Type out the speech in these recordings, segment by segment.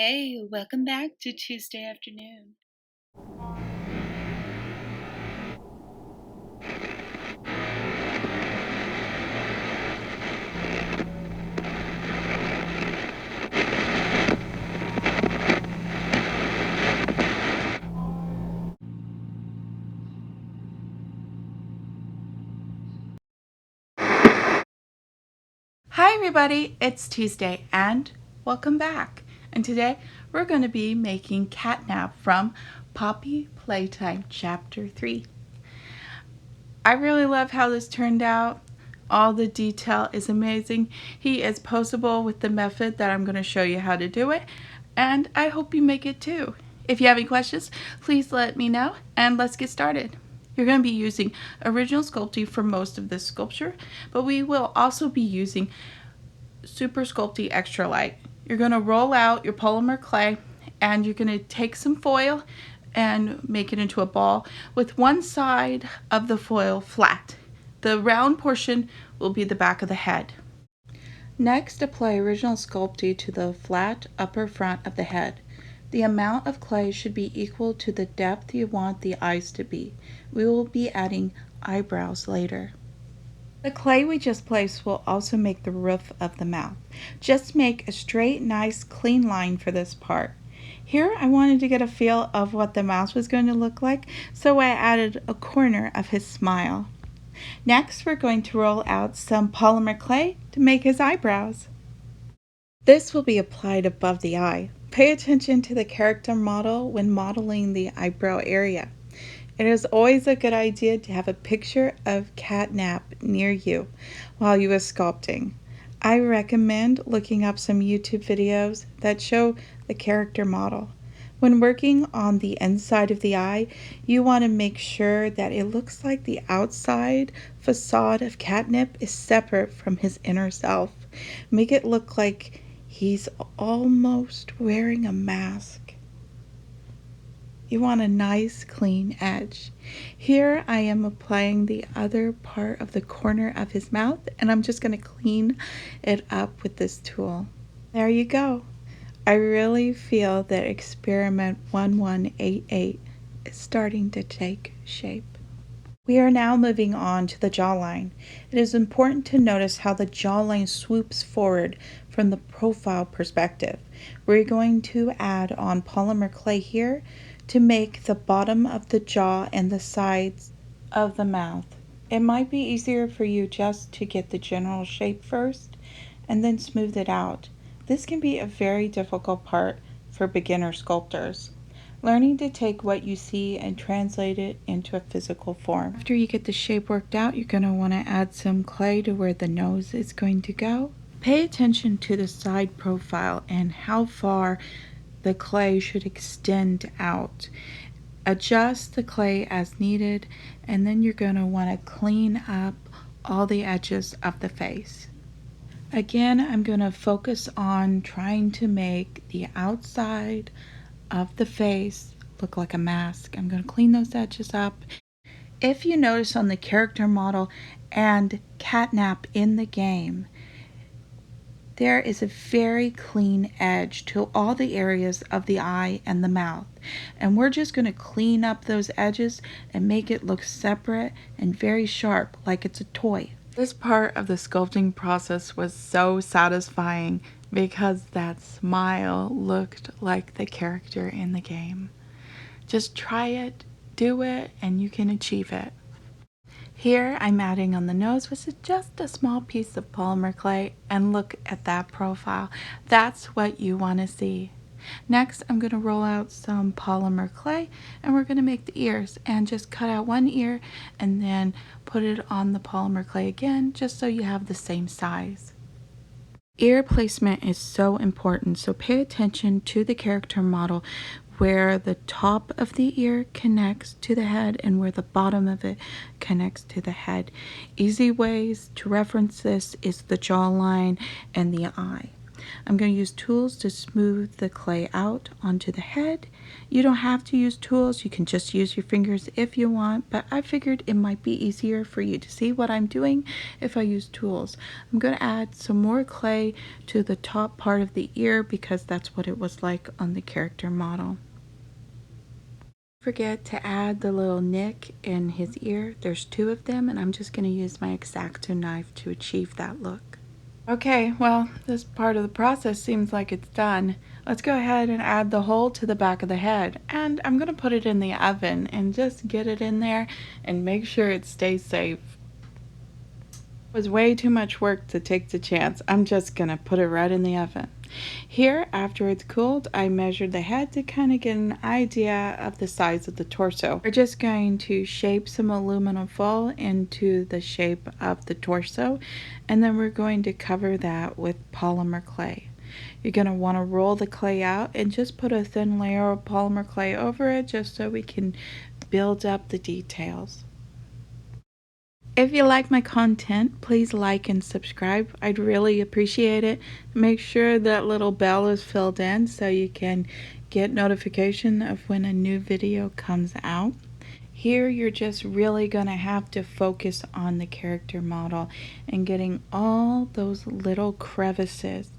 Hey, welcome back to Tuesday afternoon. Hi everybody, it's Tuesday and welcome back. And today we're going to be making CatNap from Poppy Playtime Chapter 3. I really love how this turned out. All the detail is amazing. He is posable with the method that I'm going to show you how to do it, and I hope you make it too. If you have any questions, please let me know and let's get started. You're going to be using original Sculpey for most of this sculpture, but we will also be using Super Sculpty Ultralight. You're going to roll out your polymer clay and you're going to take some foil and make it into a ball with one side of the foil flat. The round portion will be the back of the head. Next, apply original Sculpey to the flat upper front of the head. The amount of clay should be equal to the depth you want the eyes to be. We will be adding eyebrows later. The clay we just placed will also make the roof of the mouth. Just make a straight, nice, clean line for this part. Here I wanted to get a feel of what the mouse was going to look like, so I added a corner of his smile. Next, we're going to roll out some polymer clay to make his eyebrows. This will be applied above the eye. Pay attention to the character model when modeling the eyebrow area. It is always a good idea to have a picture of CatNap near you while you are sculpting. I recommend looking up some YouTube videos that show the character model. When working on the inside of the eye, you want to make sure that it looks like the outside facade of CatNap is separate from his inner self. Make it look like he's almost wearing a mask. You want a nice clean edge. Here I am applying the other part of the corner of his mouth, and I'm just going to clean it up with this tool. There you go. I really feel that experiment 1188 is starting to take shape. We are now moving on to the jawline. It is important to notice how the jawline swoops forward from the profile perspective. We're going to add on polymer clay here to make the bottom of the jaw and the sides of the mouth. It might be easier for you just to get the general shape first and then smooth it out. This can be a very difficult part for beginner sculptors. Learning to take what you see and translate it into a physical form. After you get the shape worked out, you're going to want to add some clay to where the nose is going to go. Pay attention to the side profile and how far the clay should extend out. Adjust the clay as needed, and then you're going to want to clean up all the edges of the face. Again, I'm going to focus on trying to make the outside of the face look like a mask. I'm going to clean those edges up. If you notice on the character model and CatNap in the game, there is a very clean edge to all the areas of the eye and the mouth. And we're just going to clean up those edges and make it look separate and very sharp, like it's a toy. This part of the sculpting process was so satisfying because that smile looked like the character in the game. Just try it, do it, and you can achieve it. Here I'm adding on the nose with just a small piece of polymer clay, and look at that profile. That's what you want to see. Next I'm going to roll out some polymer clay and we're going to make the ears, and just cut out one ear and then put it on the polymer clay again just so you have the same size. Ear placement is so important, so pay attention to the character model where the top of the ear connects to the head and where the bottom of it connects to the head. Easy ways to reference this is the jawline and the eye. I'm going to use tools to smooth the clay out onto the head. You don't have to use tools, you can just use your fingers if you want, but I figured it might be easier for you to see what I'm doing if I use tools. I'm going to add some more clay to the top part of the ear because that's what it was like on the character model. Don't forget to add the little nick in his ear. There's 2 of them, and I'm just going to use my X-Acto knife to achieve that look. Okay, well, this part of the process seems like it's done. Let's go ahead and add the hole to the back of the head, and I'm going to put it in the oven and just get it in there and make sure it stays safe. It was way too much work to take the chance. I'm just going to put it right in the oven. Here, after it's cooled, I measured the head to kind of get an idea of the size of the torso. We're just going to shape some aluminum foil into the shape of the torso, and then we're going to cover that with polymer clay. You're going to want to roll the clay out and just put a thin layer of polymer clay over it just so we can build up the details. If you like my content, please like and subscribe. I'd really appreciate it. Make sure that little bell is filled in so you can get notification of when a new video comes out. Here you're just really going to have to focus on the character model and getting all those little crevices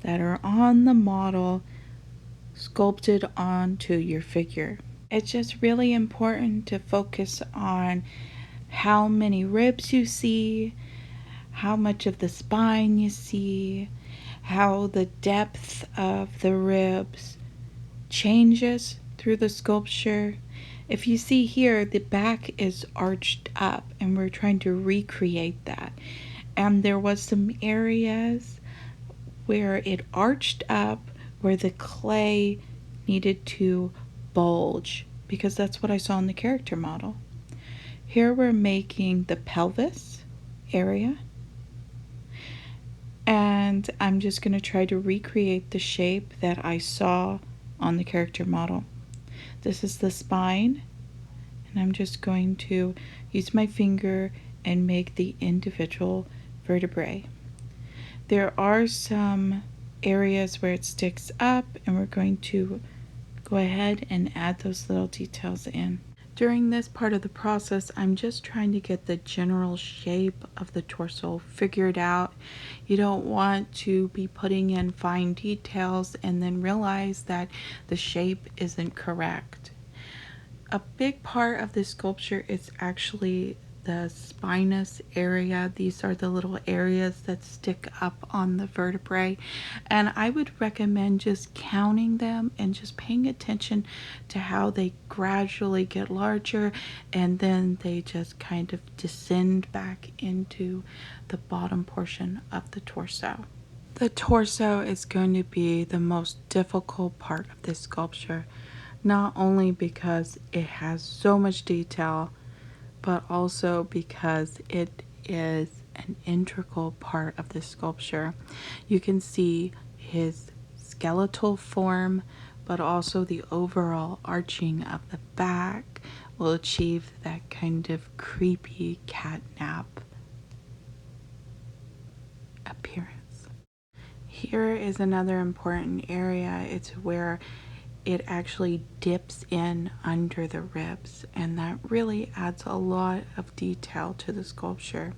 that are on the model sculpted onto your figure. It's just really important to focus on how many ribs you see, how much of the spine you see, how the depth of the ribs changes through the sculpture. If you see here, the back is arched up and we're trying to recreate that. And there was some areas where it arched up where the clay needed to bulge because that's what I saw in the character model. Here we're making the pelvis area, and I'm just going to try to recreate the shape that I saw on the character model. This is the spine, and I'm just going to use my finger and make the individual vertebrae. There are some areas where it sticks up, and we're going to go ahead and add those little details in. During this part of the process, I'm just trying to get the general shape of the torso figured out. You don't want to be putting in fine details and then realize that the shape isn't correct. A big part of this sculpture is actually the spinous area. These are the little areas that stick up on the vertebrae, and I would recommend just counting them and just paying attention to how they gradually get larger and then they just kind of descend back into the bottom portion of the torso. The torso is going to be the most difficult part of this sculpture, not only because it has so much detail, but also because it is an integral part of this sculpture. You can see his skeletal form, but also the overall arching of the back will achieve that kind of creepy catnap appearance. Here is another important area. It's where it actually dips in under the ribs, and that really adds a lot of detail to the sculpture.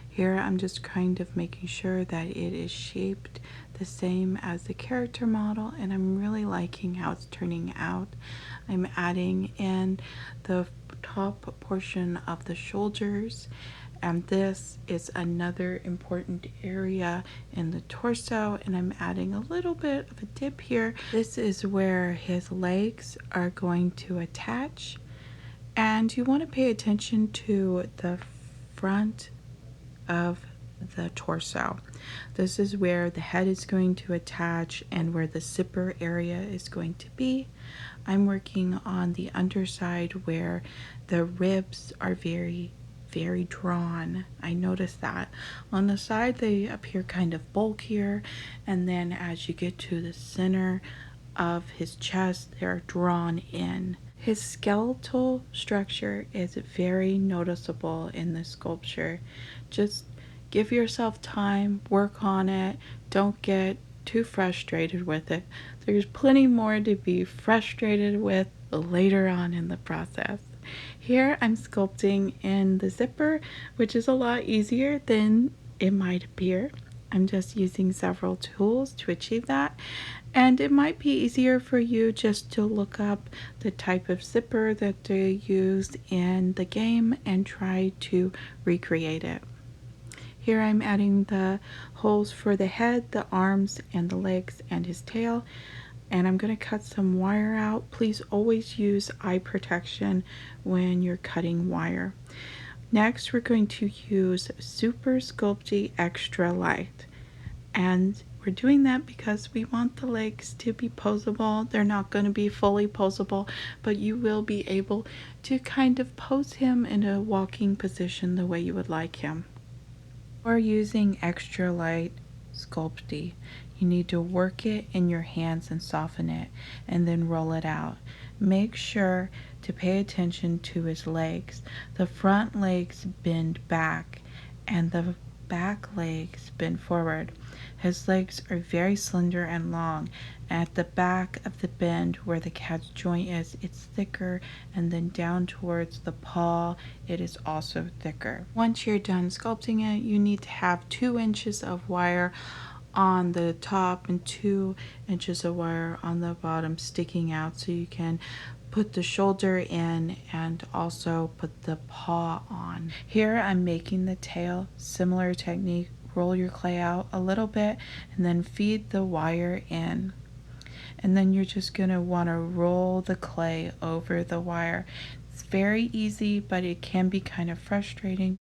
Here I'm just kind of making sure that it is shaped the same as the character model, and I'm really liking how it's turning out. I'm adding in the top portion of the shoulders, and this is another important area in the torso, and I'm adding a little bit of a dip here. This is where his legs are going to attach, and you want to pay attention to the front of the torso. This is where the head is going to attach and where the zipper area is going to be. I'm working on the underside where the ribs are very drawn. I noticed that. On the side they appear kind of bulkier, and then as you get to the center of his chest, they're drawn in. His skeletal structure is very noticeable in this sculpture. Just give yourself time, work on it. Don't get too frustrated with it. There's plenty more to be frustrated with later on in the process. Here I'm sculpting in the zipper, which is a lot easier than it might appear. I'm just using several tools to achieve that. And it might be easier for you just to look up the type of zipper that they use in the game and try to recreate it. Here I'm adding the holes for the head, the arms, and the legs, and his tail. And I'm going to cut some wire out. Please always use eye protection when you're cutting wire. Next, we're going to use Super Sculpey Extra Light. And we're doing that because we want the legs to be posable. They're not going to be fully posable, but you will be able to kind of pose him in a walking position the way you would like him. We're using Extra Light Sculpey. You need to work it in your hands and soften it and then roll it out. Make sure to pay attention to his legs. The front legs bend back and the back legs bend forward. His legs are very slender and long. At the back of the bend where the cat's joint is, it's thicker, and then down towards the paw, it is also thicker. Once you're done sculpting it, you need to have 2 inches of wire on the top and 2 inches of wire on the bottom sticking out so you can put the shoulder in and also put the paw on. Here I'm making the tail. Similar technique. Roll your clay out a little bit and then feed the wire in. And then you're just going to want to roll the clay over the wire. It's very easy, but it can be kind of frustrating.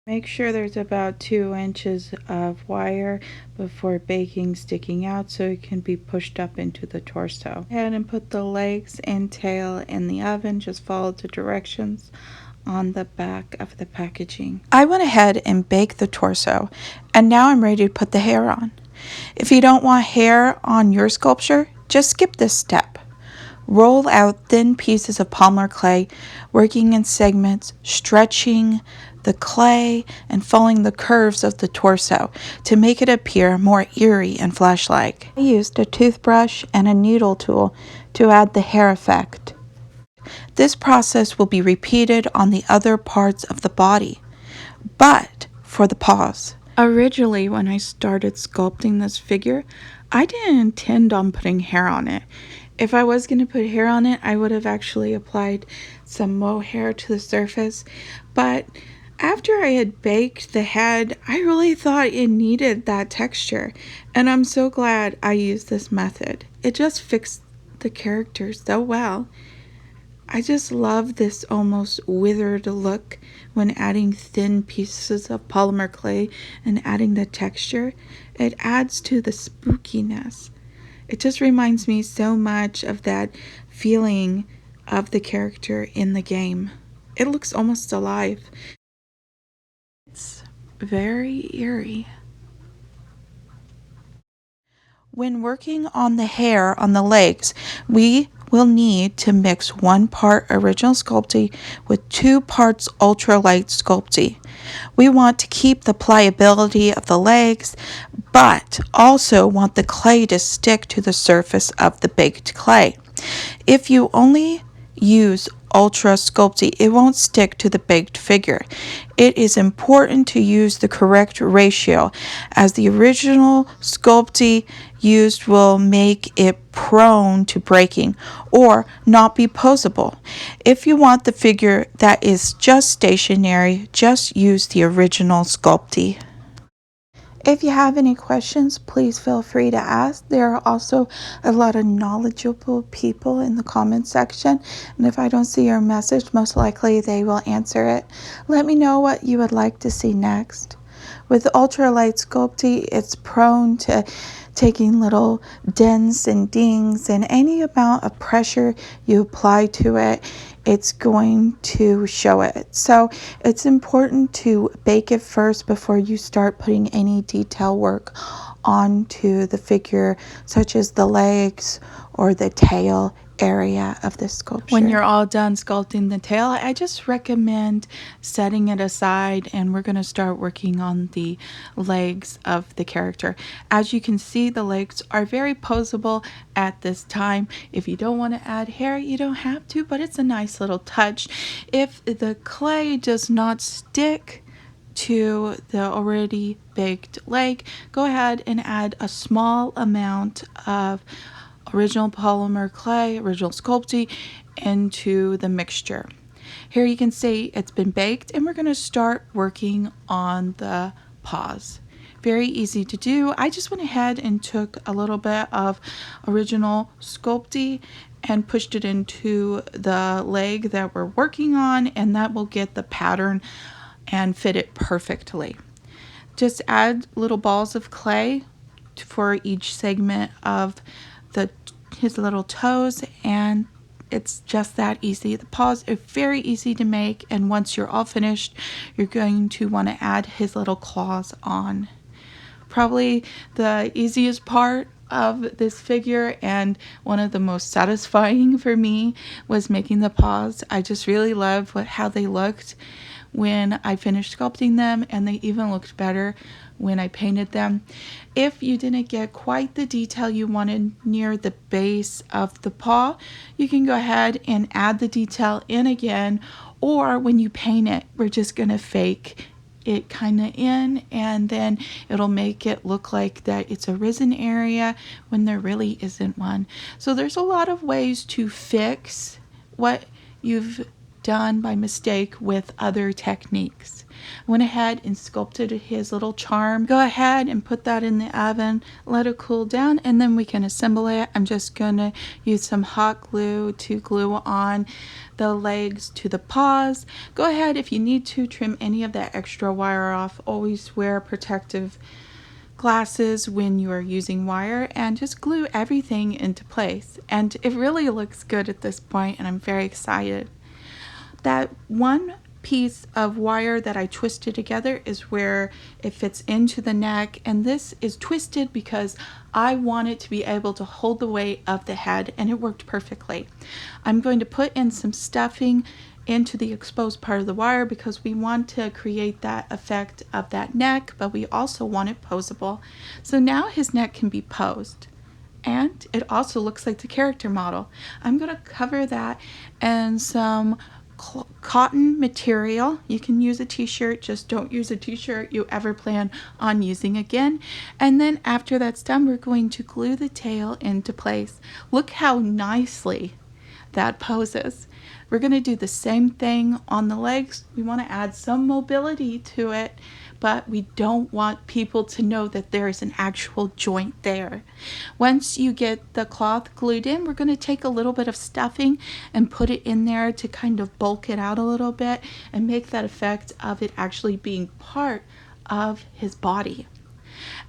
Make sure there's about 2 inches of wire before baking sticking out so it can be pushed up into the torso. Go ahead and put the legs and tail in the oven. Just follow the directions on the back of the packaging. I went ahead and baked the torso, and now I'm ready to put the hair on. If you don't want hair on your sculpture, just skip this step. Roll out thin pieces of Polymer Clay, working in segments, stretching the clay and following the curves of the torso to make it appear more eerie and flash-like. I used a toothbrush and a needle tool to add the hair effect. This process will be repeated on the other parts of the body, but for the paws. Originally, when I started sculpting this figure, I didn't intend on putting hair on it. If I was going to put hair on it, I would have actually applied some mohair to the surface, but after I had baked the head, I really thought it needed that texture, and I'm so glad I used this method. It just fixed the character so well. I just love this almost withered look when adding thin pieces of polymer clay and adding the texture. It adds to the spookiness. It just reminds me so much of that feeling of the character in the game. It looks almost alive. It's very eerie. When working on the hair on the legs, we will need to mix 1 part original Sculpey with 2 parts Ultralight Sculpey. We want to keep the pliability of the legs, but also want the clay to stick to the surface of the baked clay. If you only use Ultra Sculpey, it won't stick to the baked figure. It is important to use the correct ratio, as the original Sculpey used will make it prone to breaking or not be posable. If you want the figure that is just stationary, just use the original Sculpey. If you have any questions, please feel free to ask. There are also a lot of knowledgeable people in the comment section, and if I don't see your message, most likely they will answer it. Let me know what you would like to see next. With Ultralight Sculpey, it's prone to taking little dents and dings, and any amount of pressure you apply to it, it's going to show it. So it's important to bake it first before you start putting any detail work onto the figure, such as the legs or the tail area of the sculpture. When you're all done sculpting the tail, I just recommend setting it aside, and we're going to start working on the legs of the character. As you can see, the legs are very posable at this time. If you don't want to add hair, you don't have to, but it's a nice little touch. If the clay does not stick to the already baked leg, go ahead and add a small amount of original polymer clay, original Sculpey, into the mixture. Here you can see it's been baked, and we're going to start working on the paws. Very easy to do. I just went ahead and took a little bit of original Sculpey and pushed it into the leg that we're working on, and that will get the pattern and fit it perfectly. Just add little balls of clay for each segment of his little toes, and it's just that easy. The paws are very easy to make, and once you're all finished, you're going to want to add his little claws on. Probably the easiest part of this figure, and one of the most satisfying for me, was making the paws. I just really love how they looked when I finished sculpting them, and they even looked better when I painted them. If you didn't get quite the detail you wanted near the base of the paw, you can go ahead and add the detail in again, or when you paint it, we're just going to fake it kind of in, and then it'll make it look like that it's a risen area when there really isn't one. So there's a lot of ways to fix what you've done by mistake with other techniques. I went ahead and sculpted his little charm. Go ahead and put that in the oven, let it cool down, and then we can assemble it. I'm just gonna use some hot glue to glue on the legs to the paws. Go ahead, if you need to, trim any of that extra wire off. Always wear protective glasses when you are using wire, and just glue everything into place. And it really looks good at this point, and I'm very excited. That one piece of wire that I twisted together is where it fits into the neck, and this is twisted because I want it to be able to hold the weight of the head, and it worked perfectly. I'm going to put in some stuffing into the exposed part of the wire because we want to create that effect of that neck, but we also want it posable. So now his neck can be posed, and it also looks like the character model. I'm going to cover that in some cotton material. You can use a t-shirt, just don't use a t-shirt you ever plan on using again. And then after that's done, we're going to glue the tail into place. Look how nicely that poses. We're going to do the same thing on the legs. We want to add some mobility to it, but we don't want people to know that there is an actual joint there. Once you get the cloth glued in, we're going to take a little bit of stuffing and put it in there to kind of bulk it out a little bit and make that effect of it actually being part of his body.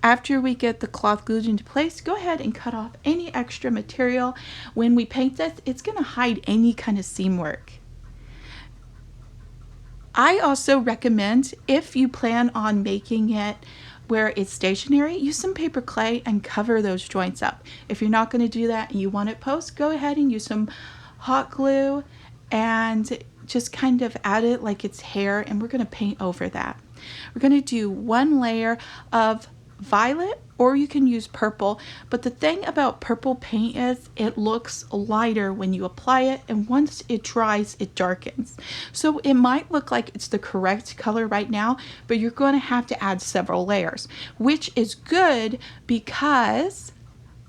After we get the cloth glued into place, go ahead and cut off any extra material. When we paint this, it's going to hide any kind of seam work. I also recommend, if you plan on making it where it's stationary, use some paper clay and cover those joints up. If you're not going to do that and you want it post, go ahead and use some hot glue and just kind of add it like it's hair, and we're going to paint over that. We're going to do one layer of violet, or you can use purple, but the thing about purple paint is it looks lighter when you apply it, and once it dries, it darkens. So it might look like it's the correct color right now, but you're going to have to add several layers, which is good because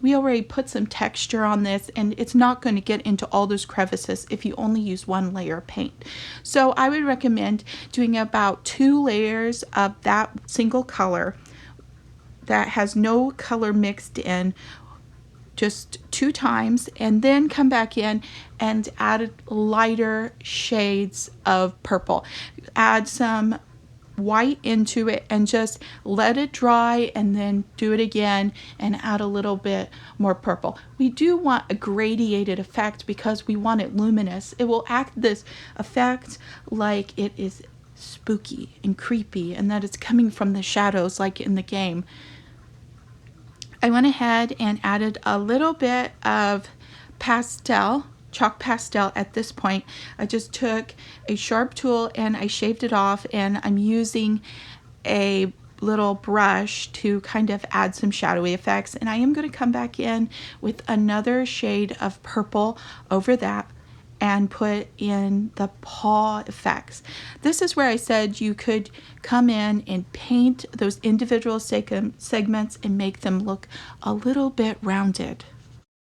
we already put some texture on this, and it's not going to get into all those crevices if you only use one layer of paint. So I would recommend doing about 2 layers of that single color that has no color mixed in, just 2 times, and then come back in and add lighter shades of purple. Add some white into it and just let it dry, and then do it again and add a little bit more purple. We do want a gradiated effect because we want it luminous. It will act this effect like it is spooky and creepy, and that it's coming from the shadows like in the game. I went ahead and added a little bit of pastel, chalk pastel at this point. I just took a sharp tool and I shaved it off, and I'm using a little brush to kind of add some shadowy effects, and I am going to come back in with another shade of purple over that and put in the paw effects. This is where I said you could come in and paint those individual segments and make them look a little bit rounded.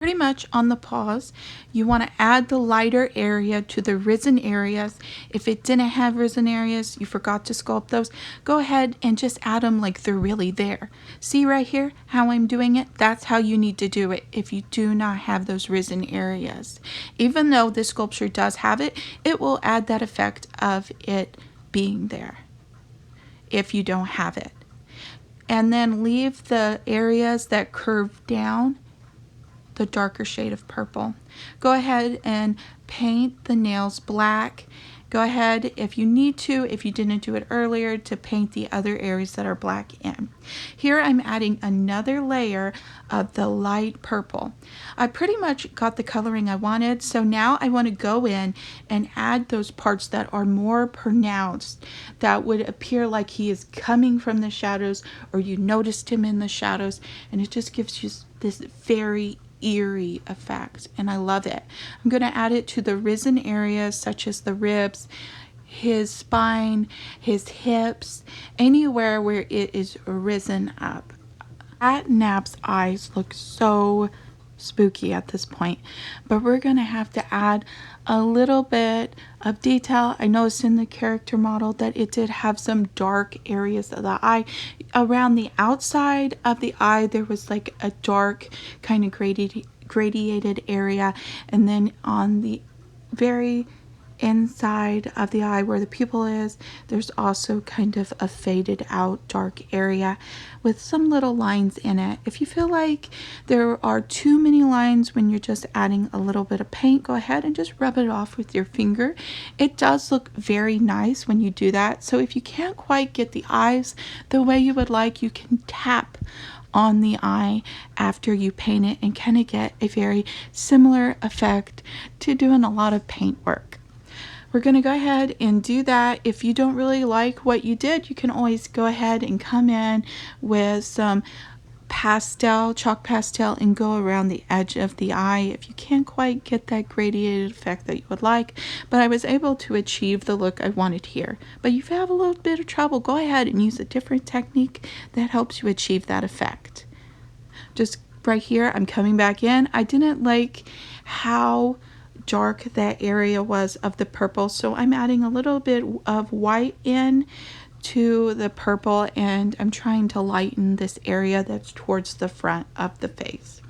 Pretty much on the paws, you want to add the lighter area to the risen areas. If it didn't have risen areas, you forgot to sculpt those, go ahead and just add them like they're really there. See right here how I'm doing it? That's how you need to do it if you do not have those risen areas. Even though this sculpture does have it, it will add that effect of it being there if you don't have it. And then leave the areas that curve down the darker shade of purple. Go ahead and paint the nails black. Go ahead, if you need to, if you didn't do it earlier, to paint the other areas that are black in. Here I'm adding another layer of the light purple. I pretty much got the coloring I wanted, so now I want to go in and add those parts that are more pronounced, that would appear like he is coming from the shadows, or you noticed him in the shadows, and it just gives you this very eerie effect, and I love it. I'm going to add it to the risen areas such as the ribs, his spine, his hips, anywhere where it is risen up. CatNap's eyes look so spooky at this point, but we're going to have to add a little bit of detail. I noticed in the character model that it did have some dark areas of the eye. Around the outside of the eye there was like a dark kind of gradiated area, and then on the very inside of the eye where the pupil is, there's also kind of a faded out dark area with some little lines in it. If you feel like there are too many lines when you're just adding a little bit of paint, go ahead and just rub it off with your finger. It does look very nice when you do that. So if you can't quite get the eyes the way you would like, you can tap on the eye after you paint it and kind of get a very similar effect to doing a lot of paint work. We're going to go ahead and do that. If you don't really like what you did, you can always go ahead and come in with some pastel, chalk pastel, and go around the edge of the eye if you can't quite get that gradiated effect that you would like. But I was able to achieve the look I wanted here. But if you have a little bit of trouble, go ahead and use a different technique that helps you achieve that effect. Just right here, I'm coming back in. I didn't like how dark that area was of the purple, so I'm adding a little bit of white in to the purple, and I'm trying to lighten this area that's towards the front of the face.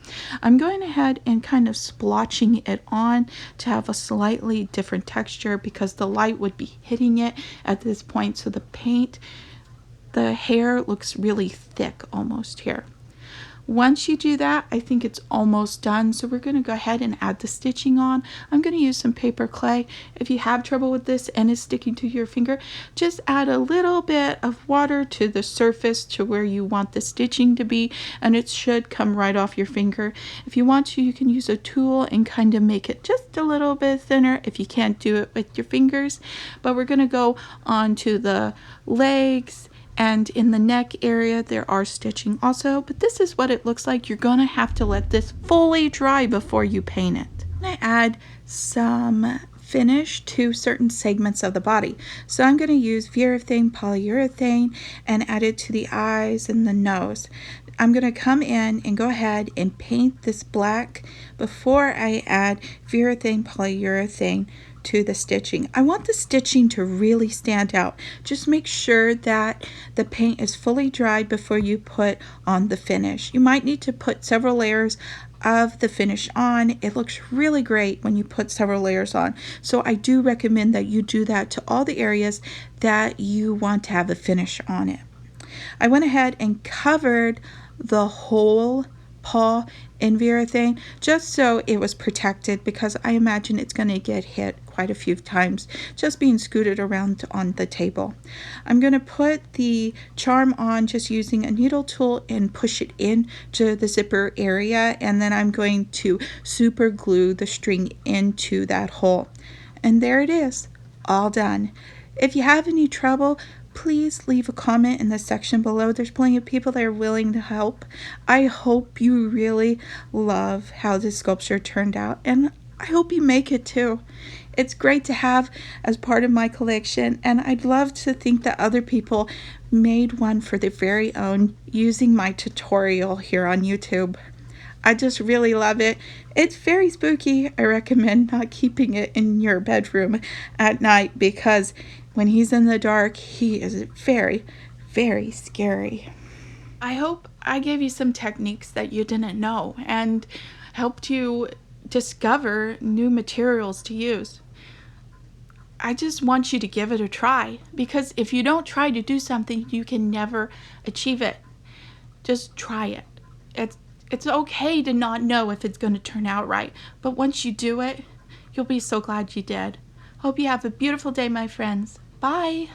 I'm going ahead and kind of splotching it on to have a slightly different texture because the light would be hitting it at this point, so the paint, the hair looks really thick almost here. Once you do that, I think it's almost done. So we're going to go ahead and add the stitching on. I'm going to use some paper clay. If you have trouble with this and it's sticking to your finger, just add a little bit of water to the surface to where you want the stitching to be, and it should come right off your finger. If you want to, you can use a tool and kind of make it just a little bit thinner if you can't do it with your fingers. But we're going to go on to the legs, and in the neck area there are stitching also, but this is what it looks like. You're going to have to let this fully dry before you paint it. I'm going to add some finish to certain segments of the body. So I'm going to use urethane polyurethane and add it to the eyes and the nose. I'm going to come in and go ahead and paint this black before I add urethane polyurethane to the stitching. I want the stitching to really stand out. Just make sure that the paint is fully dried before you put on the finish. You might need to put several layers of the finish on. It looks really great when you put several layers on. So I do recommend that you do that to all the areas that you want to have a finish on it. I went ahead and covered the whole paw urethane, just so it was protected, because I imagine it's going to get hit quite a few times just being scooted around on the table. I'm going to put the charm on just using a needle tool and push it into the zipper area, and then I'm going to super glue the string into that hole. And there it is, all done. If you have any trouble, please leave a comment in the section below. There's plenty of people that are willing to help. I hope you really love how this sculpture turned out, and I hope you make it too. It's great to have as part of my collection, and I'd love to think that other people made one for their very own using my tutorial here on YouTube. I just really love it. It's very spooky. I recommend not keeping it in your bedroom at night, because when he's in the dark, he is very, very scary. I hope I gave you some techniques that you didn't know and helped you discover new materials to use. I just want you to give it a try, because if you don't try to do something, you can never achieve it. Just try it. It's okay to not know if it's going to turn out right, but once you do it, you'll be so glad you did. Hope you have a beautiful day, my friends. Bye!